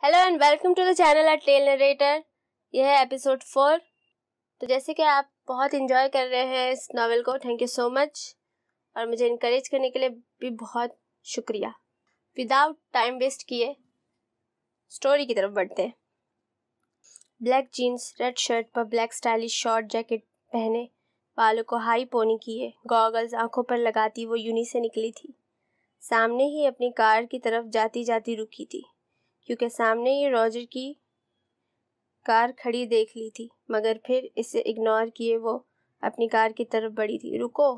Hello and welcome to the channel a tale narrator. यह है episode 4। तो जैसे कि आप बहुत इंजॉय कर रहे हैं इस नॉवेल को, थैंक यू सो मच और मुझे इनकरेज करने के लिए भी बहुत शुक्रिया। विदाउट टाइम वेस्ट किए स्टोरी की तरफ बढ़ते हैं। ब्लैक जीन्स, रेड शर्ट पर ब्लैक स्टाइलिश शॉर्ट जैकेट पहने, बालों को हाई पोनी किए, गॉगल्स आंखों पर लगाती वो यूनी से निकली थी। सामने ही अपनी कार की तरफ जाती जाती रुकी थी, क्योंकि सामने ही रॉजर की कार खड़ी देख ली थी, मगर फिर इसे इग्नोर किए वो अपनी कार की तरफ बढ़ी थी। रुको।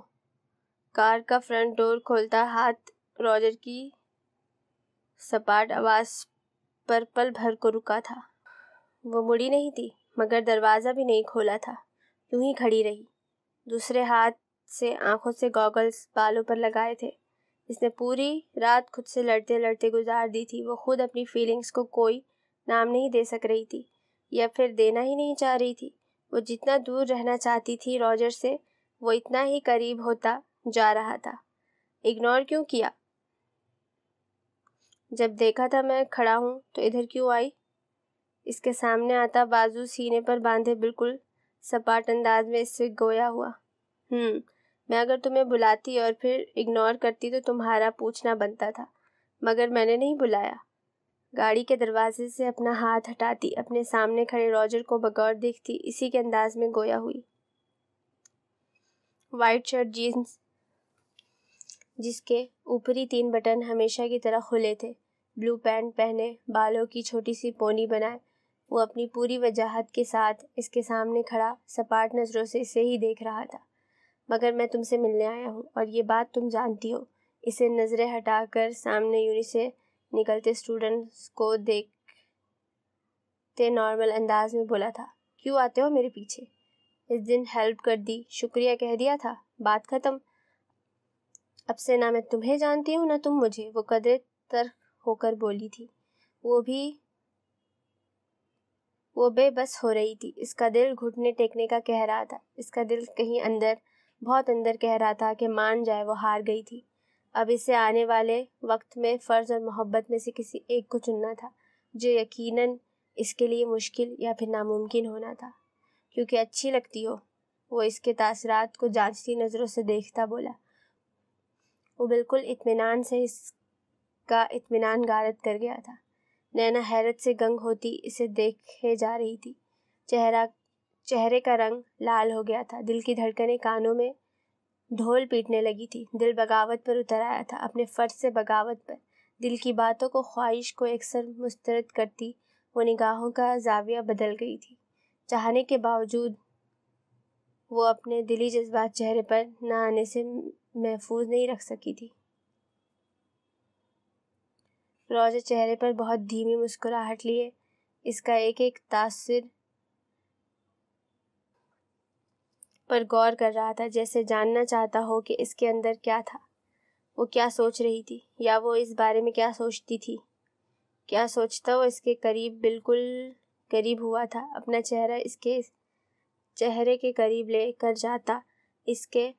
कार का फ्रंट डोर खोलता हाथ रॉजर की सपाट आवाज पर पल भर को रुका था। वो मुड़ी नहीं थी, मगर दरवाज़ा भी नहीं खोला था, यूं ही खड़ी रही, दूसरे हाथ से आंखों से गॉगल्स बालों पर लगाए थे। इसने पूरी रात खुद से लड़ते लड़ते गुजार दी थी। वो खुद अपनी फीलिंग्स को कोई नाम नहीं दे सक रही थी, या फिर देना ही नहीं चाह रही थी। वो जितना दूर रहना चाहती थी रॉजर से, वो इतना ही करीब होता जा रहा था। इग्नोर क्यों किया? जब देखा था मैं खड़ा हूँ तो इधर क्यों आई? इसके सामने आता, बाजू सीने पर बांधे, बिल्कुल सपाट अंदाज में इससे गोया हुआ। मैं अगर तुम्हें बुलाती और फिर इग्नोर करती तो तुम्हारा पूछना बनता था, मगर मैंने नहीं बुलाया। गाड़ी के दरवाजे से अपना हाथ हटाती अपने सामने खड़े रॉजर को बगौर देखती इसी के अंदाज में गोया हुई। वाइट शर्ट, जीन्स जिसके ऊपरी 3 बटन हमेशा की तरह खुले थे, ब्लू पैंट पहने, बालों की छोटी सी पोनी बनाए, वो अपनी पूरी वजाहत के साथ इसके सामने खड़ा सपाट नज़रों से इसे ही देख रहा था। मगर मैं तुमसे मिलने आया हूँ और ये बात तुम जानती हो। इसे नज़रें हटाकर सामने यूनि से निकलते स्टूडेंट्स को देखते नॉर्मल अंदाज में बोला था, क्यों आते हो मेरे पीछे? इस दिन हेल्प कर दी, शुक्रिया कह दिया था, बात खत्म। अब से ना मैं तुम्हें जानती हूँ ना तुम मुझे, वो कदरे तर्क होकर बोली थी। वो बेबस हो रही थी। इसका दिल घुटने टेकने का कह रहा था। इसका दिल कहीं अंदर, बहुत अंदर कह रहा था कि मान जाए वो हार गई थी। अब इसे आने वाले वक्त में फ़र्ज़ और मोहब्बत में से किसी एक को चुनना था, जो यकीनन इसके लिए मुश्किल या फिर नामुमकिन होना था। क्योंकि अच्छी लगती हो, वो इसके तासरात को जांचती नज़रों से देखता बोला। वो बिल्कुल इत्मीनान से इसका इत्मीनान गारत कर गया था। नैना हैरत से गंग होती इसे देखे जा रही थी। चेहरे का रंग लाल हो गया था। दिल की धड़कनें कानों में ढोल पीटने लगी थी। दिल बगावत पर उतर आया था, अपने फर्ज से बगावत पर। दिल की बातों को, ख्वाहिश को एकसर मुस्तरद करती वो निगाहों का जाविया बदल गई थी। चाहने के बावजूद वो अपने दिली जज्बात चेहरे पर न आने से महफूज नहीं रख सकी थी। रॉजर चेहरे पर बहुत धीमी मुस्कुराहट लिए इसका एक एक तासुर पर गौर कर रहा था, जैसे जानना चाहता हो कि इसके अंदर क्या था। वो क्या सोच रही थी, या वो इस बारे में क्या सोचती थी। क्या सोचता वो इसके करीब, बिल्कुल करीब हुआ था। अपना चेहरा इसके चेहरे के करीब ले कर जाता, इसके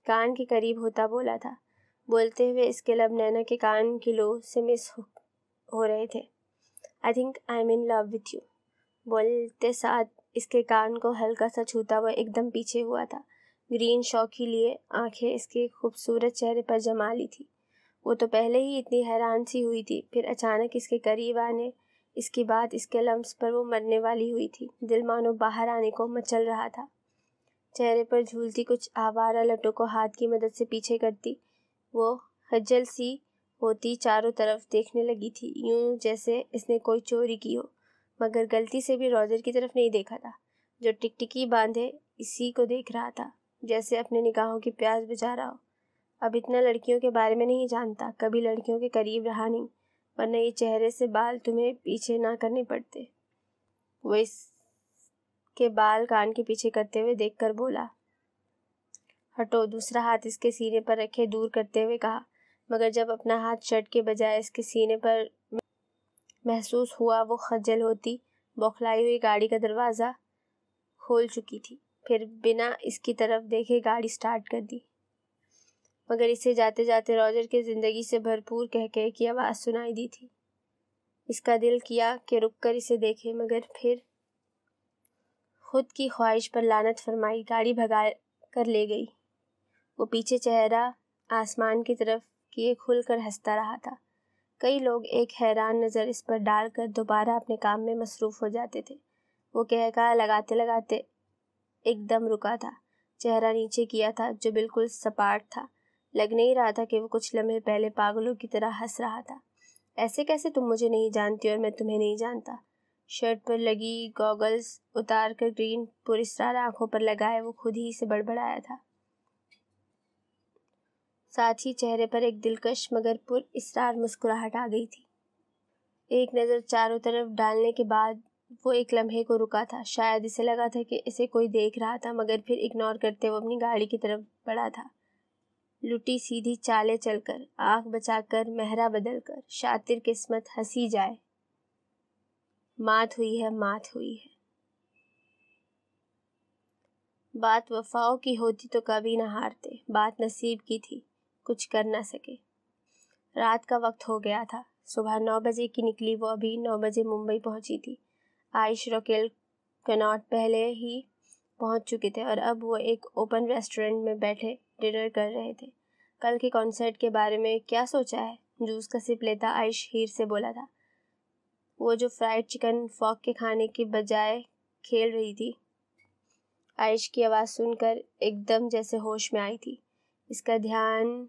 कान के करीब होता बोला था। बोलते हुए इसके लब नैना के कान की लो से मिस हो रहे थे। I think I am in love with you. बोलते साथ इसके कान को हल्का सा छूता हुआ एकदम पीछे हुआ था। ग्रीन शौकी लिए आंखें इसके खूबसूरत चेहरे पर जमा ली थी। वो तो पहले ही इतनी हैरान सी हुई थी, फिर अचानक इसके करीब आने, इसकी बात, इसके लम्स पर वो मरने वाली हुई थी। दिल मानो बाहर आने को मचल रहा था। चेहरे पर झूलती कुछ आवारा लटों को हाथ की मदद से पीछे करती वो खज्जल सी होती चारों तरफ देखने लगी थी, यूं जैसे इसने कोई चोरी की हो, मगर गलती से भी रॉजर की तरफ नहीं देखा था, जो टिकटिकी बांधे इसी को देख रहा था, जैसे अपने निगाहों की प्यास बुझा रहा हो। अब इतना लड़कियों के बारे में नहीं जानता, कभी लड़कियों के करीब रहा नहीं, वरना ये चेहरे से बाल तुम्हें पीछे ना करने पड़ते। वो इसके बाल कान के पीछे करते हुए देखकर बोला, हटो। दूसरा हाथ इसके सीने पर रखे दूर करते हुए कहा, मगर जब अपना हाथ शर्ट के बजाय इसके सीने पर महसूस हुआ, वो खज्जल होती बौखलाई हुई गाड़ी का दरवाज़ा खोल चुकी थी। फिर बिना इसकी तरफ देखे गाड़ी स्टार्ट कर दी, मगर इसे जाते जाते रॉजर के ज़िंदगी से भरपूर कह की आवाज़ सुनाई दी थी। इसका दिल किया कि रुककर इसे देखे, मगर फिर खुद की ख्वाहिश पर लानत फरमाई, गाड़ी भगा कर ले गई। वो पीछे चेहरा आसमान की तरफ किए खुलकर हंसता रहा था। कई लोग एक हैरान नज़र इस पर डालकर दोबारा अपने काम में मसरूफ़ हो जाते थे। वो कहका लगाते लगाते एकदम रुका था, चेहरा नीचे किया था जो बिल्कुल सपाट था। लग नहीं रहा था कि वो कुछ लम्हे पहले पागलों की तरह हंस रहा था। ऐसे कैसे तुम मुझे नहीं जानती और मैं तुम्हें नहीं जानता? शर्ट पर लगी गॉगल्स उतार कर ग्रीन पुरस्कार आंखों पर लगाए वो खुद ही से बड़बड़ाया था। साथ ही चेहरे पर एक दिलकश मगर पुरस्कार मुस्कुराहट आ गई थी। एक नज़र चारों तरफ डालने के बाद वो एक लम्हे को रुका था। शायद इसे लगा था कि इसे कोई देख रहा था, मगर फिर इग्नोर करते वो अपनी गाड़ी की तरफ बढ़ा था। लुटी सीधी चालें चलकर, आँख बचाकर, मेहरा बदलकर, शातिर किस्मत हंसी जाए। मात हुई है, मात हुई है। बात वफाओं की होती तो कभी न हारते, बात नसीब की थी, कुछ कर न सके। रात का वक्त हो गया था। सुबह 9 बजे की निकली वो अभी 9 बजे मुंबई पहुंची थी। आइश रॉकेल कनॉट पहले ही पहुंच चुके थे और अब वो एक ओपन रेस्टोरेंट में बैठे डिनर कर रहे थे। कल के कॉन्सर्ट के बारे में क्या सोचा है? जूस का सिप लेता आइश हीर से बोला था। वो जो फ्राइड चिकन फॉक के खाने की बजाय खेल रही थी। आइश की आवाज़ सुनकर एकदम जैसे होश में आई थी। इसका ध्यान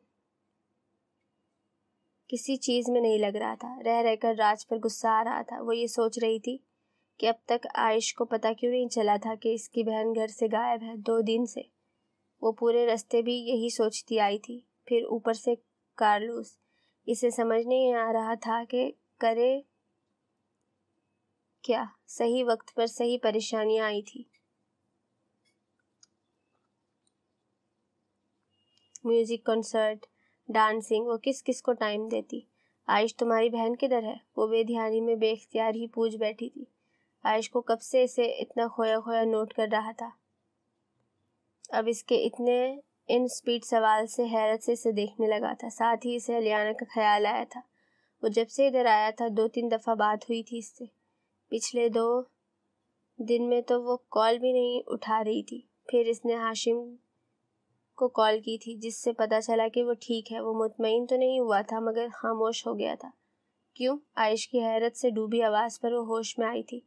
किसी चीज़ में नहीं लग रहा था। रह रहकर राज पर गुस्सा आ रहा था। वो ये सोच रही थी कि अब तक आइश को पता क्यों नहीं चला था कि इसकी बहन घर से गायब है 2 दिन से। वो पूरे रास्ते भी यही सोचती आई थी। फिर ऊपर से कार्लोस, इसे समझ नहीं आ रहा था कि करे क्या। सही वक्त पर सही परेशानियां आई थी। म्यूजिक, कॉन्सर्ट, डांसिंग, वो किस किस को टाइम देती। आइश तुम्हारी बहन किधर है? वो बेध्यानी में बेख्तियार ही पूछ बैठी थी। आइश को कब से इसे इतना खोया खोया नोट कर रहा था। अब इसके इतने इन स्पीड सवाल से हैरत से इसे देखने लगा था। साथ ही इसे अलियाना का ख्याल आया था। वो जब से इधर आया था 2-3 दफ़ा बात हुई थी इससे। पिछले 2 दिन में तो वो कॉल भी नहीं उठा रही थी। फिर इसने हाशिम को कॉल की थी, जिससे पता चला कि वो ठीक है। वो मुतमईन तो नहीं हुआ था मगर खामोश हो गया था। क्यों? आइश की हैरत से डूबी आवाज़ पर वो होश में आई थी।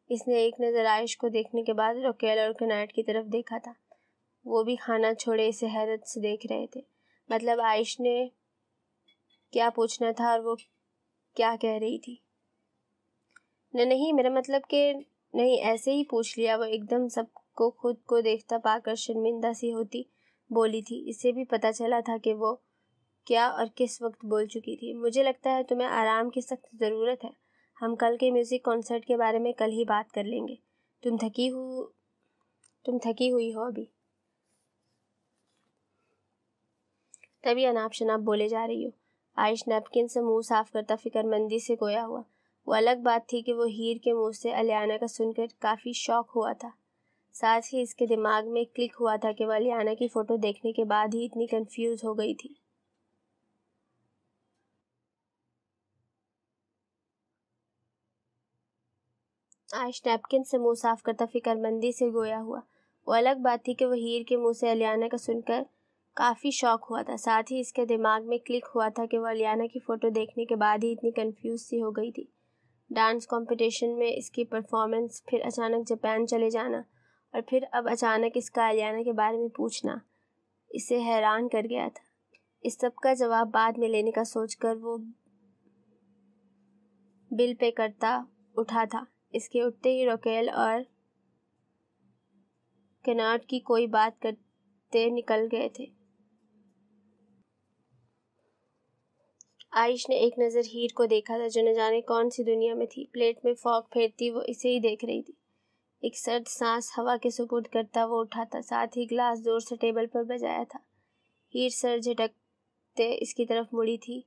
इसने एक नज़र आइश को देखने के बाद रॉकेल और कनाट की तरफ देखा था। वो भी खाना छोड़े इसे हैरत से देख रहे थे। मतलब आइश ने क्या पूछना था और वो क्या कह रही थी? नहीं, मेरा मतलब कि नहीं, ऐसे ही पूछ लिया। वो एकदम सबको खुद को देखता पाकर शर्मिंदा सी होती बोली थी। इसे भी पता चला था कि वो क्या और किस वक्त बोल चुकी थी। मुझे लगता है तुम्हें आराम की सख्त ज़रूरत है। हम कल के म्यूज़िक कॉन्सर्ट के बारे में कल ही बात कर लेंगे। तुम थकी हुई हो अभी। तभी अनाप शनाप बोले जा रही हो। आइश नैपकिन से मुंह साफ करता फिक्रमंदी से गोया हुआ। वो अलग बात थी कि वो हीर के मुंह से अलियाना का सुनकर काफ़ी शौक हुआ था। साथ ही इसके दिमाग में क्लिक हुआ था कि वह अलियाना की फ़ोटो देखने के बाद ही इतनी कंफ्यूज हो गई थी। आइश नैपकिन से मुंह साफ करता फिक्रमंदी से गोया हुआ। वो अलग बात थी कि वह हीर के मुंह से अलियाना का सुनकर काफ़ी शौक हुआ था। साथ ही इसके दिमाग में क्लिक हुआ था कि वह अलियाना की फ़ोटो देखने के बाद ही इतनी कंफ्यूज सी हो गई थी। डांस कंपटीशन में इसकी परफॉर्मेंस, फिर अचानक जापान चले जाना और फिर अब अचानक इसका अलियाना के बारे में पूछना इसे हैरान कर गया था। इस सब का जवाब बाद में लेने का सोचकर वो बिल पे करता उठा था। इसके उठते ही रॉकेल और कनाट की कोई बात करते निकल गए थे। आइश ने एक नज़र हीर को देखा था, जो न जाने कौन सी दुनिया में थी। प्लेट में फॉक फेरती वो इसे ही देख रही थी। एक सर्द सांस हवा के सुपुर्द करता वो उठा था। साथ ही गिलास जोर से टेबल पर बजाया था। हीर सर झटकते इसकी तरफ मुड़ी थी।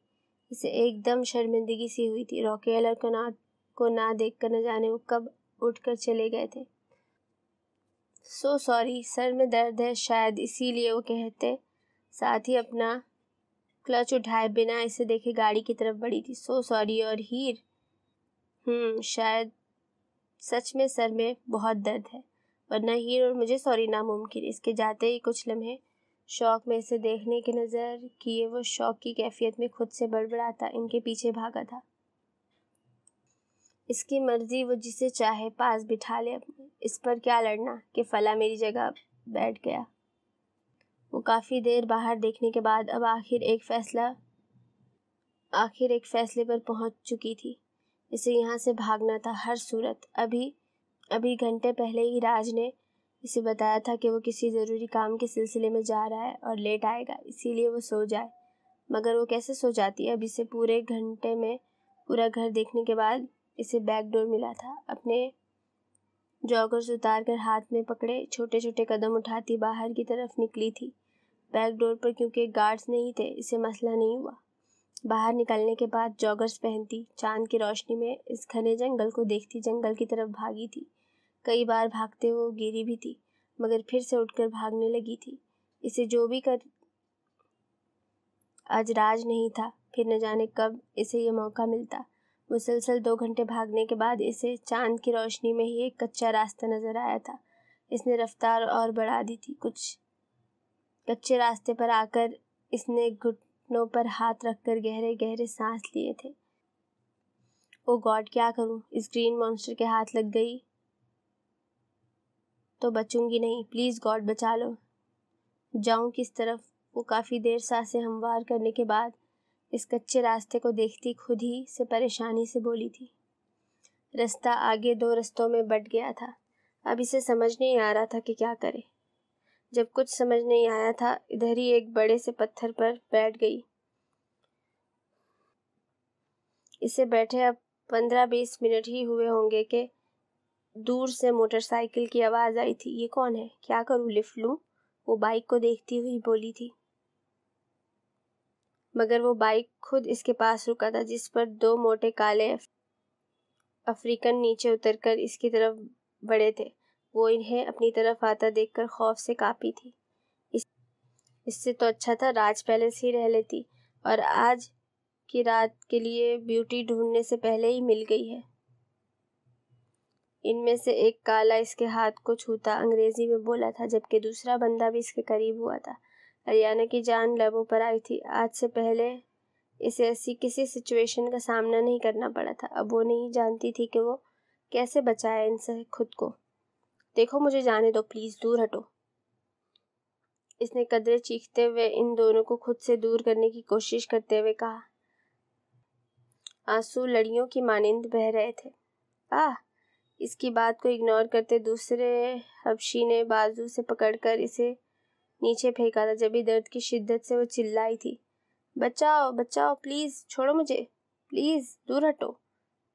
इसे एकदम शर्मिंदगी सी हुई थी। रॉकेल और कनाट को ना देखकर न जाने वो कब उठकर चले गए थे। सो सॉरी, सर में दर्द है शायद, इसीलिए वो कहते साथ ही अपना क्लच उठाए बिना इसे देखे गाड़ी की तरफ बढ़ी थी। So sorry. और हीर शायद सच में सर में बहुत दर्द है, वरना हीर और मुझे सॉरी नामुमकिन। इसके जाते ही कुछ लम्हे शौक में इसे देखने की नज़र किए वो शौक की कैफियत में खुद से बड़बड़ाता इनके पीछे भागा था। इसकी मर्जी, वो जिसे चाहे पास बिठा ले अपने, इस पर क्या लड़ना कि फला मेरी जगह बैठ गया। वो काफ़ी देर बाहर देखने के बाद अब आखिर एक फैसले पर पहुंच चुकी थी। इसे यहाँ से भागना था हर सूरत। अभी घंटे पहले ही राज ने इसे बताया था कि वो किसी ज़रूरी काम के सिलसिले में जा रहा है और लेट आएगा, इसीलिए वो सो जाए। मगर वो कैसे सो जाती। अब इसे पूरे घंटे में पूरा घर देखने के बाद इसे बैक डोर मिला था। अपने जॉगर्स उतार कर हाथ में पकड़े छोटे छोटे कदम उठाती बाहर की तरफ निकली थी। बैक डोर पर क्योंकि गार्ड्स नहीं थे, इसे मसला नहीं हुआ। बाहर निकलने के बाद जॉगर्स पहनती चांद की रोशनी में इस घने जंगल को देखती जंगल की तरफ भागी थी। कई बार भागते वो गिरी भी थी, मगर फिर से उठकर भागने लगी थी। इसे जो भी कर आज राज नहीं था, फिर न जाने कब इसे ये मौका मिलता। मुसलसल 2 घंटे भागने के बाद इसे चांद की रोशनी में ही एक कच्चा रास्ता नजर आया था। इसने रफ्तार और बढ़ा दी थी। कुछ कच्चे रास्ते पर आकर इसने घुटनों पर हाथ रखकर गहरे गहरे सांस लिए थे। ओ गॉड, क्या करूं? इस ग्रीन मॉन्स्टर के हाथ लग गई तो बचूंगी नहीं। प्लीज गॉड बचा लो। जाऊं किस तरफ? वो काफी देर सांसें हमवार करने के बाद इस कच्चे रास्ते को देखती खुद ही से परेशानी से बोली थी। रास्ता आगे 2 रस्तों में बट गया था। अब इसे समझ नहीं आ रहा था कि क्या करे। जब कुछ समझ नहीं आया था, इधर ही एक बड़े से पत्थर पर बैठ गई। इसे बैठे अब 15-20 मिनट ही हुए होंगे कि दूर से मोटरसाइकिल की आवाज़ आई थी। ये कौन है? क्या करूं, लिफ्ट लूं? वो बाइक को देखती हुई बोली थी। मगर वो बाइक खुद इसके पास रुका था, जिस पर 2 मोटे काले अफ्रीकन नीचे उतरकर इसकी तरफ बढ़े थे। वो इन्हें अपनी तरफ आता देखकर खौफ से कांपी थी। इससे तो अच्छा था राज पैलेस ही रह लेती, और आज की रात के लिए ब्यूटी ढूंढने से पहले ही मिल गई है। इनमें से एक काला इसके हाथ को छूता अंग्रेजी में बोला था, जबकि दूसरा बंदा भी इसके करीब हुआ था। अरियाना की जान लबों पर आई थी। आज से पहले इसे ऐसी किसी सिचुएशन का सामना नहीं करना पड़ा था। अब वो नहीं जानती थी कि वो कैसे बचाए इनसे खुद को। देखो, मुझे जाने दो प्लीज, दूर हटो। इसने कदरे चीखते हुए इन दोनों को खुद से दूर करने की कोशिश करते हुए कहा। आंसू लड़ियों की मानिंद बह रहे थे। इसकी बात को इग्नोर करते दूसरे हबशी ने बाजू से पकड़कर इसे नीचे फेंका था। जब भी दर्द की शिद्दत से वो चिल्लाई थी, बचाओ बचाओ, प्लीज छोड़ो मुझे, प्लीज दूर हटो।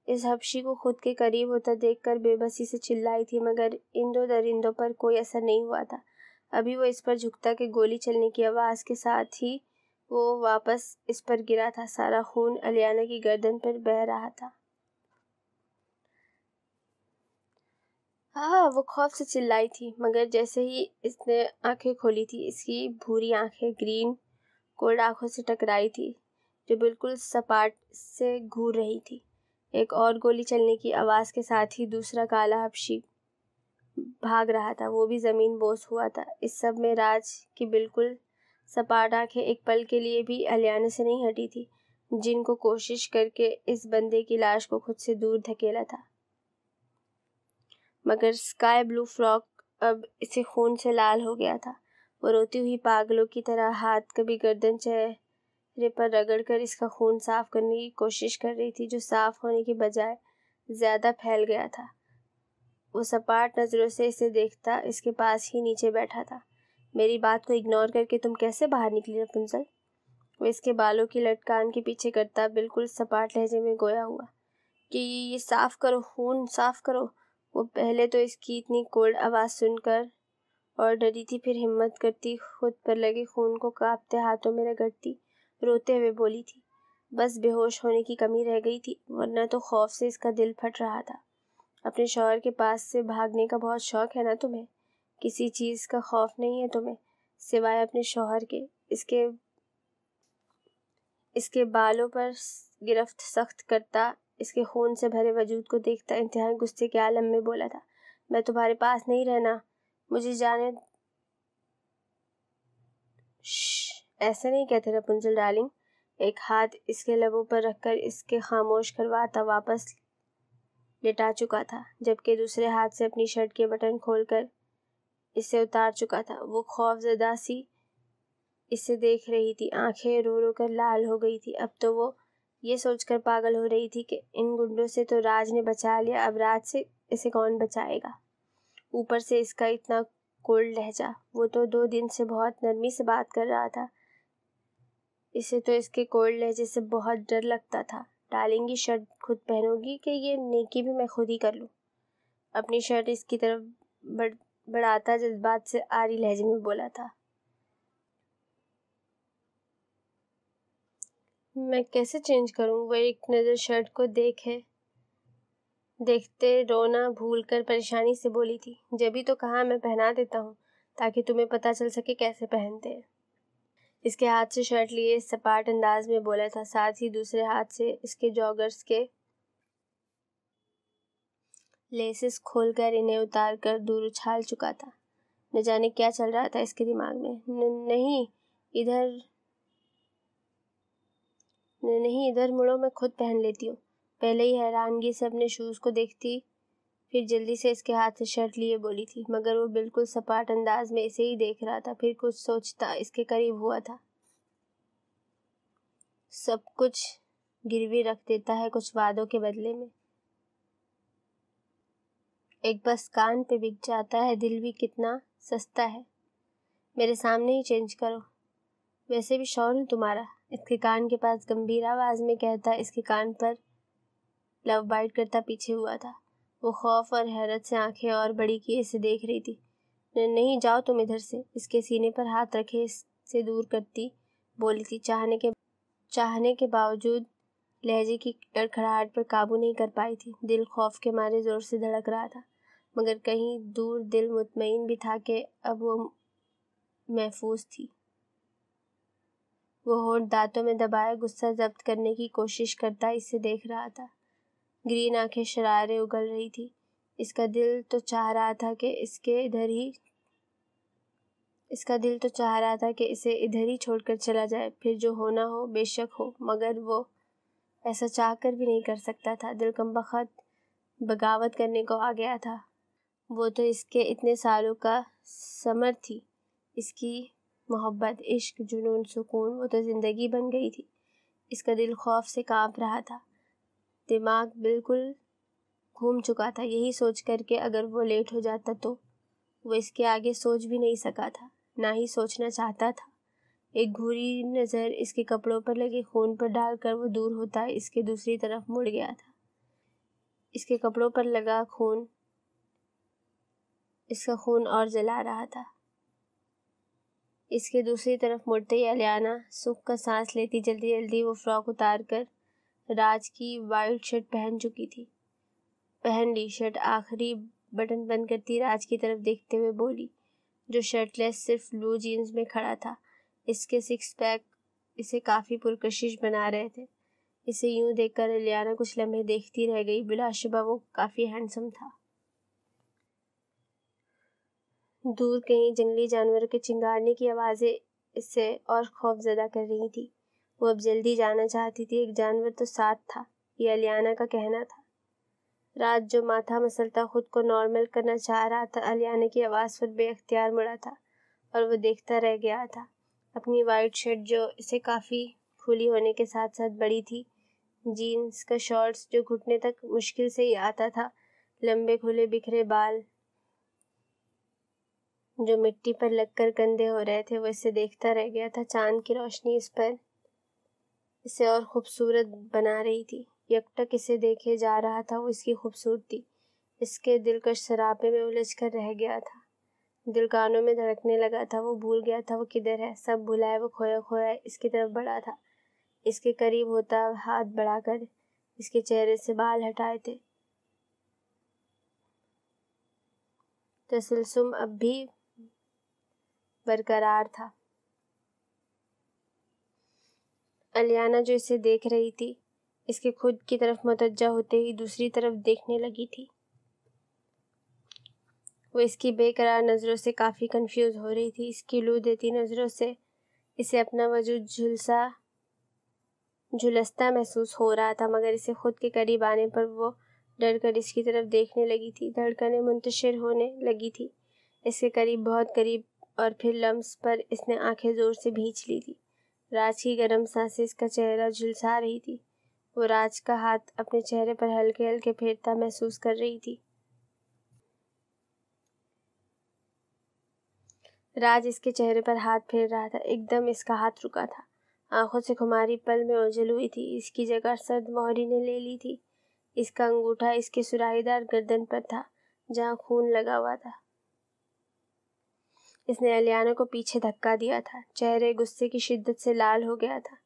इस हबशी को खुद के करीब होता देखकर बेबसी से चिल्लाई थी, मगर इन 2 दरिंदों पर कोई असर नहीं हुआ था। अभी वो इस पर झुकता कि गोली चलने की आवाज़ के साथ ही वो वापस इस पर गिरा था। सारा खून अलियाना की गर्दन पर बह रहा था। वो खौफ से चिल्लाई थी, मगर जैसे ही इसने आंखें खोली थी, इसकी भूरी आंखें ग्रीन कोल्ड आंखों से टकराई थी, जो बिल्कुल सपाट से घूर रही थी। एक और गोली चलने की आवाज़ के साथ ही दूसरा काला हबशी भाग रहा था। वो भी ज़मीन बोस हुआ था। इस सब में राज की बिल्कुल सपाट आंखें एक पल के लिए भी अलियाना से नहीं हटी थी, जिनको कोशिश करके इस बंदे की लाश को खुद से दूर धकेला था। मगर स्काई ब्लू फ्रॉक अब इसे खून से लाल हो गया था। वो रोती हुई पागलों की तरह हाथ कभी गर्दन चेहरे पर रगड़कर इसका खून साफ करने की कोशिश कर रही थी, जो साफ होने की बजाय ज़्यादा फैल गया था। वो सपाट नज़रों से इसे देखता इसके पास ही नीचे बैठा था। मेरी बात को इग्नोर करके तुम कैसे बाहर निकली रपुंजल? वो इसके बालों की लटकान के पीछे करता बिल्कुल सपाट लहजे में गोया हुआ कि ये साफ करो, खून साफ करो। वो पहले तो इसकी इतनी कोल्ड आवाज़ सुनकर और डरी थी, फिर हिम्मत करती खुद पर लगे खून को कांपते हाथों में रगड़ती रोते हुए बोली थी, बस बेहोश होने की कमी रह गई थी, वरना तो खौफ से इसका दिल फट रहा था। अपने शौहर के पास से भागने का बहुत शौक है ना तुम्हें? किसी चीज़ का खौफ नहीं है तुम्हें सिवाय अपने शौहर के? इसके बालों पर गिरफ्त सख्त करता इसके खून से भरे वजूद को देखता इंतहाई गुस्से के आलम में बोला था, मैं तुम्हारे पास नहीं रहना, मुझे जाने। ऐसे नहीं कहते रपुंजल डार्लिंग। एक हाथ इसके लबों पर रखकर इसके खामोश करवाता वापस लेटा चुका था, जबकि दूसरे हाथ से अपनी शर्ट के बटन खोलकर इसे उतार चुका था। वो खौफजदा सी इसे देख रही थी, आंखें रो रो कर लाल हो गई थी। अब तो वो ये सोचकर पागल हो रही थी कि इन गुंडों से तो राज ने बचा लिया, अब राज से इसे कौन बचाएगा। ऊपर से इसका इतना कोल्ड लहजा। वो तो 2 दिन से बहुत नरमी से बात कर रहा था, इसे तो इसके कोल्ड लहजे से बहुत डर लगता था। डार्लिंग की शर्ट खुद पहनोगी कि ये नेकी भी मैं खुद ही कर लूँ? अपनी शर्ट इसकी तरफ बढ़ाता जज्बात से आरी लहजे में बोला था। मैं कैसे चेंज करूं? वो एक नज़र शर्ट को देखते रोना भूलकर परेशानी से बोली थी। जब ही तो कहा मैं पहना देता हूँ ताकि तुम्हें पता चल सके कैसे पहनते हैं। इसके हाथ से शर्ट लिए सपाट अंदाज में बोला था, साथ ही दूसरे हाथ से इसके जॉगर्स के लेसेस खोलकर इन्हें उतार कर दूर उछाल चुका था। न जाने क्या चल रहा था इसके दिमाग में। नहीं इधर मुड़ो, मैं खुद पहन लेती हूँ। पहले ही हैरानगी से अपने शूज़ को देखती, फिर जल्दी से इसके हाथ से शर्ट लिए बोली थी, मगर वो बिल्कुल सपाट अंदाज में इसे ही देख रहा था। फिर कुछ सोचता इसके करीब हुआ था। सब कुछ गिरवी रख देता है कुछ वादों के बदले में। एक बस कान पे बिक जाता है, दिल भी कितना सस्ता है। मेरे सामने ही चेंज करो, वैसे भी शौहर हूँ तुम्हारा। इसके कान के पास गंभीर आवाज में कहता इसके कान पर लव बाइट करता पीछे हुआ था। वो खौफ और हैरत से आंखें और बड़ी किए इसे देख रही थी। नहीं, जाओ तुम इधर से। इसके सीने पर हाथ रखे इससे दूर करती बोली थी। चाहने के बावजूद लहजे की लड़खड़ाहट पर काबू नहीं कर पाई थी। दिल खौफ के मारे जोर से धड़क रहा था, मगर कहीं दूर दिल मुतमईन भी था कि अब वो महफूज थी। वो होंठ दांतों में दबाए गुस्सा जब्त करने की कोशिश करता इसे देख रहा था। ग्रीन आंखें शरारे उगल रही थी। इसका दिल तो चाह रहा था कि इसे इधर ही छोड़कर चला जाए, फिर जो होना हो बेशक हो, मगर वो ऐसा चाहकर भी नहीं कर सकता था। दिल कमबख्त बगावत करने को आ गया था। वो तो इसके इतने सालों का समर थी। इसकी मोहब्बत, इश्क, जुनून, सुकून, वो तो ज़िंदगी बन गई थी। इसका दिल खौफ से कांप रहा था। दिमाग बिल्कुल घूम चुका था, यही सोच कर के अगर वो लेट हो जाता तो। वो इसके आगे सोच भी नहीं सका था, ना ही सोचना चाहता था। एक घूरी नज़र इसके कपड़ों पर लगे खून पर डालकर वो दूर होता इसके दूसरी तरफ मुड़ गया था। इसके कपड़ों पर लगा खून इसका खून और जला रहा था। इसके दूसरी तरफ मुड़ते ही अलियाना सुख का सांस लेती जल्दी जल्दी वो फ्रॉक उतार कर राज की वाइट शर्ट पहन ली। शर्ट आखिरी बटन बंद करती राज की तरफ देखते हुए बोली, जो शर्टलेस सिर्फ ब्लू जीन्स में खड़ा था। इसके 6 पैक इसे काफ़ी पुरकशिश बना रहे थे। इसे यूं देखकर अलियाना कुछ लम्हे देखती रह गई। बिलाशुबा वो काफ़ी हैंडसम था। दूर कहीं जंगली जानवरों के चिंगारने की आवाज़ें इससे और खौफजदा कर रही थी। वो अब जल्दी जाना चाहती थी। एक जानवर तो साथ था, ये अलियाना का कहना था। रात जो माथा मसलता खुद को नॉर्मल करना चाह रहा था, अलियाना की आवाज़ पर बेअख्तियार मुड़ा था और वो देखता रह गया था। अपनी वाइट शर्ट जो इसे काफ़ी खुली होने के साथ साथ बड़ी थी, जीन्स का शॉर्ट्स जो घुटने तक मुश्किल से ही आता था, लंबे खुले बिखरे बाल जो मिट्टी पर लगकर गंदे हो रहे थे, वो इसे देखता रह गया था। चांद की रोशनी इस पर इसे और खूबसूरत बना रही थी। यकटक इसे देखे जा रहा था वो इसकी खूबसूरती। इसके दिलकश सरापे में उलझ कर रह गया था। दिल कानों में धड़कने लगा था। वो भूल गया था वो किधर है। सब भुलाए वो खोया खोया इसकी तरफ बढ़ा था। इसके करीब होता हाथ बढ़ाकर इसके चेहरे से बाल हटाए थे। तसल्सुम अब भी बरकरार था। अलियाना जो इसे देख रही थी, इसके खुद की तरफ मुतवज्जा होते ही दूसरी तरफ देखने लगी थी। वो इसकी बेकरार नज़रों से काफ़ी कंफ्यूज हो रही थी। इसकी लू देती नज़रों से इसे अपना वजूद झुलसता महसूस हो रहा था, मगर इसे खुद के करीब आने पर वो डर कर इसकी तरफ देखने लगी थी। धड़कनें मुंतशिर होने लगी थी इसके करीब, बहुत करीब, और फिर लम्स पर इसने आंखें ज़ोर से भींच ली थी। राज की गर्म सांसें इसका चेहरा झुलसा रही थी। वो राज का हाथ अपने चेहरे पर हल्के हल्के फेरता महसूस कर रही थी। राज इसके चेहरे पर हाथ फेर रहा था। एकदम इसका हाथ रुका था। आंखों से खुमारी पल में ओझल हुई थी। इसकी जगह सर्द मोहरी ने ले ली थी। इसका अंगूठा इसके सुराहीदार गर्दन पर था, जहां खून लगा हुआ था। इसने अलियाना को पीछे धक्का दिया था। चेहरे गुस्से की शिद्दत से लाल हो गया था।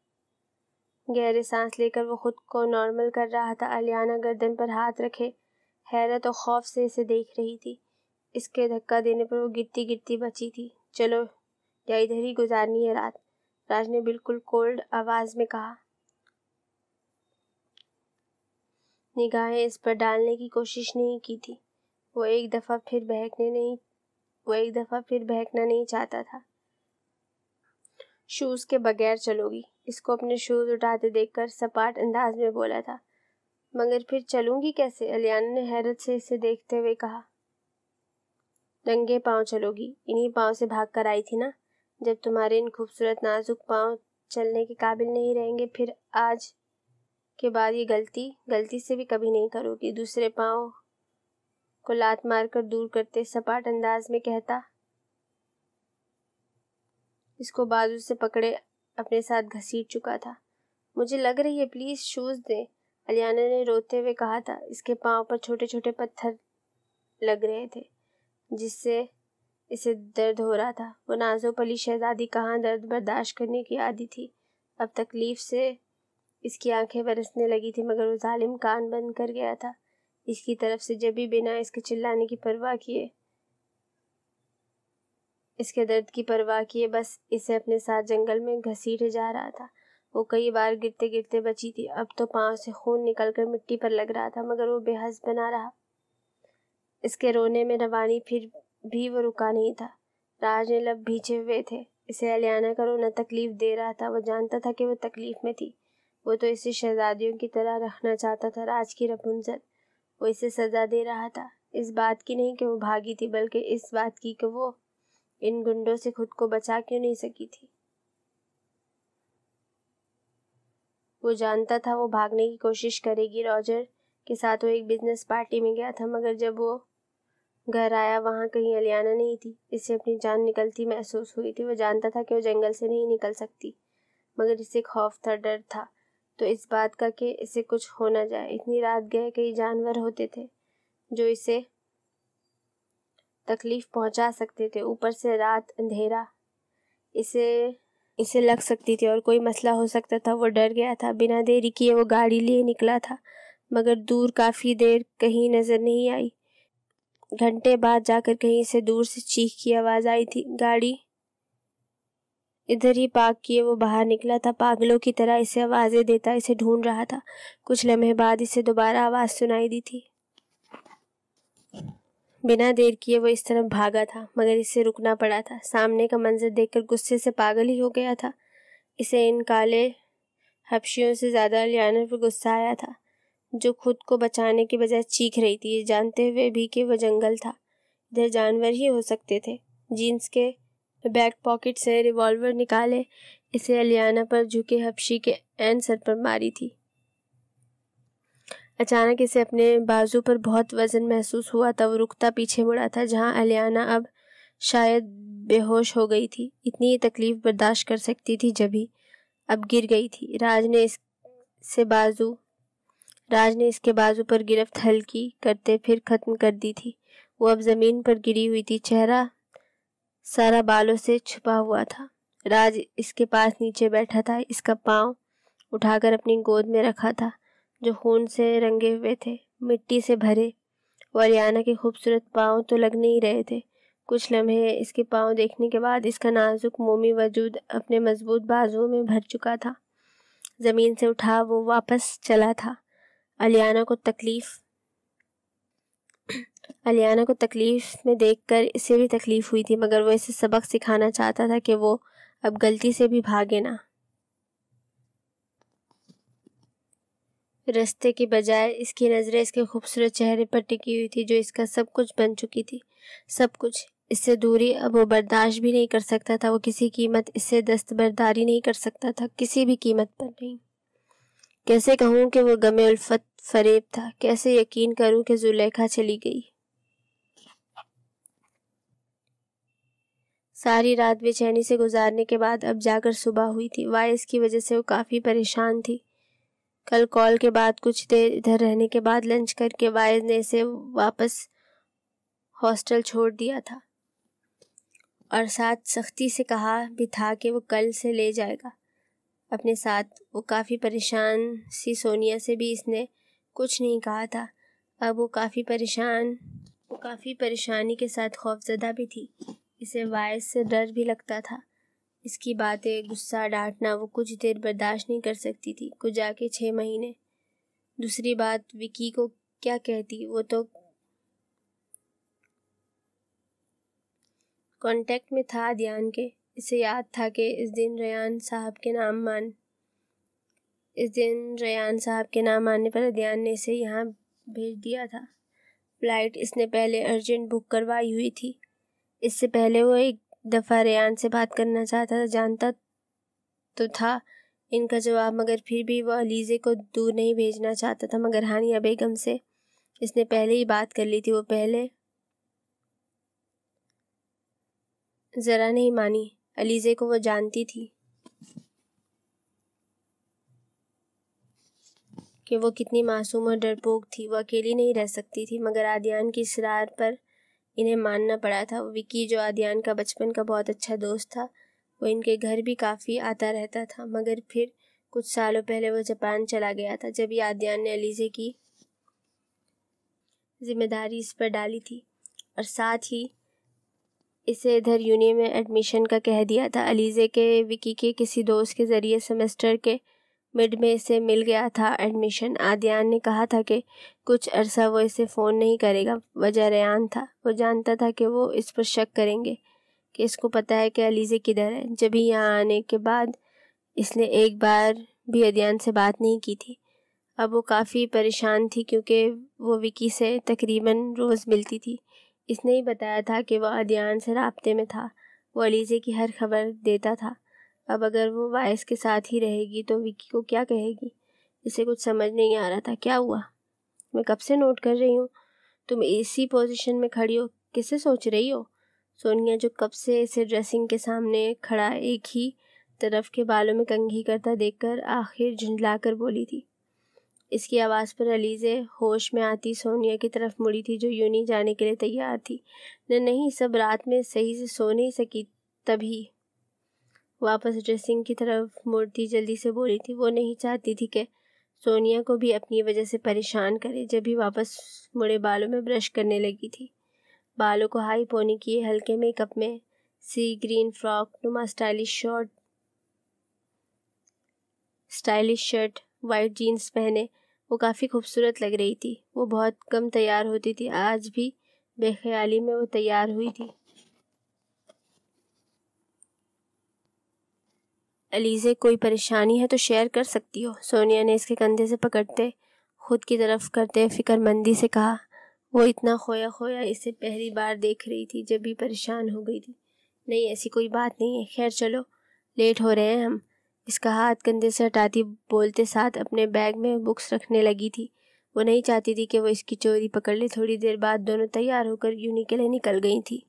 गहरे सांस लेकर वो खुद को नॉर्मल कर रहा था। अलियाना गर्दन पर हाथ रखे हैरत और खौफ से इसे देख रही थी। इसके धक्का देने पर वो गिरती गिरती बची थी। चलो, या इधर ही गुजारनी है रात, राज ने बिल्कुल कोल्ड आवाज में कहा। निगाहें इस पर डालने की कोशिश नहीं की थी। वो एक दफ़ा फिर बहकना नहीं चाहता था। शूज़ के बगैर चलोगी? इसको अपने शूज़ उठाते देखकर सपाट अंदाज में बोला था। मगर फिर चलूंगी कैसे? अलियाना ने हैरत से इसे देखते हुए कहा। नंगे पाँव चलोगी? इन्हीं पाँव से भाग कर आई थी ना? जब तुम्हारे इन खूबसूरत नाजुक पाँव चलने के काबिल नहीं रहेंगे, फिर आज के बाद ये गलती से भी कभी नहीं करोगी। दूसरे पाँव को लात मारकर दूर करते सपाट अंदाज में कहता। इसको बाजू से पकड़े अपने साथ घसीट चुका था। मुझे लग रही है, प्लीज़ शूज़ दे, अलियाना ने रोते हुए कहा था। इसके पाँव पर छोटे छोटे पत्थर लग रहे थे, जिससे इसे दर्द हो रहा था। वो नाज़ो-पली शहज़ादी कहाँ दर्द बर्दाश्त करने की आदी थी। अब तकलीफ से इसकी आंखें बरसने लगी थी, मगर वो जालिम कान बंद कर गया था इसकी तरफ से, जब भी बिना इसके चिल्लाने की परवाह किए, इसके दर्द की परवाह किए बस इसे अपने साथ जंगल में घसीटे जा रहा था। वो कई बार गिरते गिरते बची थी। अब तो पाँव से खून निकलकर मिट्टी पर लग रहा था, मगर वो बेहस बना रहा। इसके रोने में रवानी फिर भी वो रुका नहीं था। राज ने लब भींचे हुए थे। इसे अलियाना का रोना तकलीफ दे रहा था। वो जानता था कि वो तकलीफ में थी। वो तो इसे शहजादियों की तरह रखना चाहता था, राज की रपुंज़ल। वो इसे सज़ा दे रहा था, इस बात की नहीं कि वो भागी थी, बल्कि इस बात की कि वो इन गुंडों से खुद को बचा क्यों नहीं सकी थी। वो जानता था वो भागने की कोशिश करेगी। रॉजर के साथ वो एक बिजनेस पार्टी में गया था, मगर जब वो घर आया वहाँ कहीं अलियाना नहीं थी। इसे अपनी जान निकलती महसूस हुई थी। वो जानता था कि वो जंगल से नहीं निकल सकती, मगर इसे खौफ था, डर था, तो इस बात का कि इसे कुछ हो न जाए। इतनी रात गए कई जानवर होते थे जो इसे तकलीफ पहुंचा सकते थे। ऊपर से रात, अंधेरा, इसे लग सकती थी और कोई मसला हो सकता था। वो डर गया था। बिना देरी किए वो गाड़ी लिए निकला था, मगर दूर काफ़ी देर कहीं नज़र नहीं आई। घंटे बाद जाकर कहीं से दूर से चीख की आवाज़ आई थी। गाड़ी इधर ही पार्क किए वो बाहर निकला था। पागलों की तरह इसे आवाज़ें देता इसे ढूंढ रहा था। कुछ लम्हे बाद इसे दोबारा आवाज़ सुनाई दी थी। बिना देर किए वो इस तरफ भागा था, मगर इसे रुकना पड़ा था। सामने का मंजर देखकर गुस्से से पागल ही हो गया था। इसे इन काले हबशियों से ज़्यादा अलियाना पर गुस्सा आया था, जो खुद को बचाने के बजाय चीख रही थी, ये जानते हुए भी कि वह जंगल था। इधर जानवर ही हो सकते थे। जीन्स के बैक पॉकेट से रिवॉल्वर निकाले इसे अलियाना पर झुके हबशी के ऐन सर पर मारी थी। अचानक इसे अपने बाजू पर बहुत वजन महसूस हुआ था। वो रुकता पीछे मुड़ा था, जहां अलियाना अब शायद बेहोश हो गई थी। इतनी ही तकलीफ बर्दाश्त कर सकती थी, जब ही अब गिर गई थी। राज ने इसके बाजू पर गिरफ्त हल्की करते फिर खत्म कर दी थी। वो अब जमीन पर गिरी हुई थी, चेहरा सारा बालों से छुपा हुआ था। राज इसके पास नीचे बैठा था, इसका पाँव उठाकर अपनी गोद में रखा था, जो खून से रंगे हुए थे, मिट्टी से भरे। वो अलियाना के खूबसूरत पाँव तो लग नहीं रहे थे। कुछ लम्हे इसके पाँव देखने के बाद इसका नाजुक मोमी वजूद अपने मजबूत बाजुओं में भर चुका था। ज़मीन से उठा वो वापस चला था। अलियाना को तकलीफ़ में देखकर इसे भी तकलीफ़ हुई थी, मगर वो इसे सबक सिखाना चाहता था कि वो अब गलती से भी भागे ना। रास्ते की बजाय इसकी नज़रें इसके खूबसूरत चेहरे पर टिकी हुई थी, जो इसका सब कुछ बन चुकी थी। सब कुछ। इससे दूरी अब वो बर्दाश्त भी नहीं कर सकता था। वो किसी कीमत इससे दस्तबरदारी नहीं कर सकता था, किसी भी कीमत पर नहीं। कैसे कहूँ कि वो गमे उल्फत फरेब था। कैसे यकीन करूँ कि जुलेखा चली गई। सारी रात बेचैनी से गुजारने के बाद अब जाकर सुबह हुई थी। वाइस की वजह से वो काफ़ी परेशान थी। कल कॉल के बाद कुछ देर इधर रहने के बाद लंच करके वाइस ने इसे वापस हॉस्टल छोड़ दिया था और साथ सख्ती से कहा भी था कि वो कल से ले जाएगा अपने साथ। वो काफ़ी परेशान सी सोनिया से भी इसने कुछ नहीं कहा था। अब वो काफ़ी परेशानी के साथ खौफज़दा भी थी। इसे वाइस से डर भी लगता था। इसकी बातें, गुस्सा, डांटना वो कुछ देर बर्दाश्त नहीं कर सकती थी, कुछ जाके 6 महीने। दूसरी बात, विकी को क्या कहती। वो तो कांटेक्ट में था अदयान के। इसे याद था कि इस दिन रेयान साहब के नाम मानने पर अदयान ने इसे यहाँ भेज दिया था। फ्लाइट इसने पहले अर्जेंट बुक करवाई हुई थी। इससे पहले वो एक दफ़ा रेयान से बात करना चाहता था। जानता तो था इनका जवाब, मगर फिर भी वो अलीज़े को दूर नहीं भेजना चाहता था। मगर हानिया बेगम से इसने पहले ही बात कर ली थी। वो पहले ज़रा नहीं मानी। अलीज़े को वो जानती थी कि वो कितनी मासूम और डरपोक थी। वो अकेली नहीं रह सकती थी, मगर आदियान की इसरार पर इन्हें मानना पड़ा था। विकी, जो आदियान का बचपन का बहुत अच्छा दोस्त था, वो इनके घर भी काफ़ी आता रहता था। मगर फिर कुछ सालों पहले वो जापान चला गया था, जब ही आदियान ने अलीज़े की जिम्मेदारी इस पर डाली थी और साथ ही इसे इधर यूनी में एडमिशन का कह दिया था। अलीज़े के विकी के किसी दोस्त के ज़रिए सेमेस्टर के मिड में इसे मिल गया था एडमिशन। आदियान ने कहा था कि कुछ अरसा वो इसे फ़ोन नहीं करेगा। वजह रेयान था। वो जानता था कि वो इस पर शक करेंगे कि इसको पता है कि अलीज़े किधर है। जब ही यहाँ आने के बाद इसने एक बार भी अदयान से बात नहीं की थी। अब वो काफ़ी परेशान थी क्योंकि वो विकी से तकरीबन रोज़ मिलती थी। इसने ही बताया था कि वह अदयान से राब्ते में था। वो अलीज़े की हर खबर देता था। अब अगर वो वाइस के साथ ही रहेगी तो विकी को क्या कहेगी। इसे कुछ समझ नहीं आ रहा था। क्या हुआ? मैं कब से नोट कर रही हूँ तुम इसी पोजीशन में खड़ी हो। किसे सोच रही हो? सोनिया, जो कब से इसे ड्रेसिंग के सामने खड़ा एक ही तरफ के बालों में कंघी करता देखकर आखिर झुंझलाकर बोली थी। इसकी आवाज़ पर अलीज़े होश में आती सोनिया की तरफ मुड़ी थी, जो यूनी जाने के लिए तैयार थी। नहीं, सब रात में सही से सो नहीं सकी, तभी वापस ड्रेसिंग की तरफ मुड़ती जल्दी से बोली थी। वो नहीं चाहती थी कि सोनिया को भी अपनी वजह से परेशान करे। जब भी वापस मुड़े बालों में ब्रश करने लगी थी। बालों को हाई पोनी किए, हल्के मेकअप में, सी ग्रीन फ्रॉक नुमा स्टाइलिश शर्ट, वाइट जीन्स पहने वो काफ़ी खूबसूरत लग रही थी। वो बहुत कम तैयार होती थी। आज भी बेख्याली में वो तैयार हुई थी। अलीज़े, कोई परेशानी है तो शेयर कर सकती हो, सोनिया ने इसके कंधे से पकड़ते खुद की तरफ करते फिक्रमंदी से कहा। वो इतना खोया खोया इसे पहली बार देख रही थी। जब भी परेशान हो गई थी। नहीं, ऐसी कोई बात नहीं है। खैर चलो, लेट हो रहे हैं हम। इसका हाथ कंधे से हटाती बोलते साथ अपने बैग में बुक्स रखने लगी थी। वो नहीं चाहती थी कि वो इसकी चोरी पकड़ ले। थोड़ी देर बाद दोनों तैयार होकर यूनी के लिए निकल गई थी।